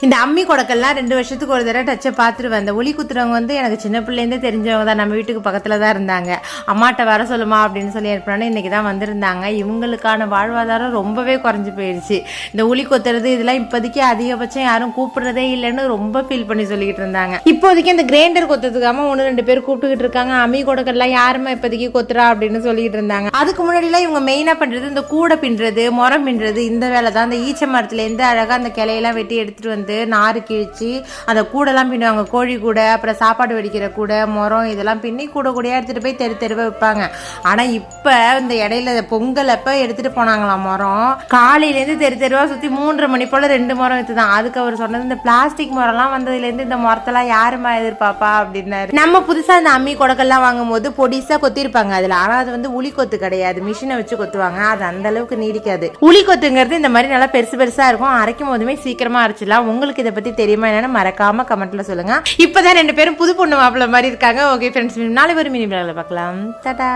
இந்த அம்மி கொடக்கெல்லாம் 2 வருஷத்துக்கு ஒரு தடவை டச்சை பார்த்துருவேன். இந்த ஒலி குத்துறவங்க வந்து எனக்கு சின்ன பிள்ளைலேருந்தே தெரிஞ்சவங்க தான். நம்ம வீட்டுக்கு பக்கத்தில் தான் இருந்தாங்க. அம்மாட்ட வர சொல்லுமா அப்படின்னு சொல்லி ஏற்பாடு இன்றைக்கி தான் வந்திருந்தாங்க. இவங்களுக்கான வாழ்வாதாரம் ரொம்பவே குறைஞ்சி போயிடுச்சு. இந்த ஒலி கொத்துறது இதெல்லாம் இப்போதைக்கு அதிகபட்சம் யாரும் கூப்பிடுறதே இல்லைன்னு ரொம்ப ஃபீல் பண்ணி சொல்லிக்கிட்டு இருந்தாங்க. இப்போதைக்கு இந்த கிரைண்டர் கொத்துறதுக்காம 1-2 பேர் கூப்பிட்டுக்கிட்டு இருக்காங்க. அம்மி கொடக்கெல்லாம் யாருமா இப்போதைக்கு கொத்துறா அப்படின்னு சொல்லிக்கிட்டு இருந்தாங்க. அதுக்கு முன்னாடிலாம் இவங்க மெயினாக பண்ணுறது இந்த கூடை பின்னுறது, முறம் பின்னுறது, இந்த வேலை தான். இந்த ஈச்ச மரத்துலேருந்து அழகாக அந்த கிளையெல்லாம் வெட்டி எடுத்துகிட்டு வந்து நாறு கிழிச்சு அந்த கூடெல்லாம் பின்னுவாங்க. கோழி கூடை, அப்புறம் சாப்பாடு வடிக்கிற கூடை, முறம் இதெல்லாம் பின்னி கூடையாக எடுத்துகிட்டு போய் தெருவை வைப்பாங்க. ஆனால் இப்போ இந்த இடையில பொங்கல் அப்போ எடுத்துகிட்டு போனாங்களாம் முறம். காலையிலேருந்து தெருவா சுற்றி 3:30 மணி போல் 2 முறம் எடுத்து தான். அதுக்கு அவர் சொன்னது இந்த பிளாஸ்டிக் முறம்லாம் வந்ததுலேருந்து இந்த முறத்தெல்லாம் யாருமா எதிர்பார்ப்பா அப்படின்னாரு. நம்ம புதுசாக இந்த அம்மி கொடக்கெல்லாம் வாங்கும் போது பொடிசாக கொத்திருப்பாங்க அதில். ஆனால் அது வந்து உளி கொத்து கிடையாது, மிஷினை வச்சு கொத்துவாங்க. அது அந்த அளவுக்கு நீடிக்காது. உளி கொத்துங்கிறது இந்த மாதிரி நல்லா பெருசாக இருக்கும். அரைக்கும் போதுமே சீக்கிரமாக அரைச்சிடலாம். உங்களுக்கு இதை பற்றி தெரியுமா என்னன்னு மறக்காம கமெண்ட்ல சொல்லுங்க. இப்போதான் 2 பேரும் புது பொண்ணு மாப்பிள்ளை மாதிரி இருக்காங்க. ஓகே ஃப்ரெண்ட்ஸ், நாளை ஒரு மினி விளாட பார்க்கலாம். டாடா.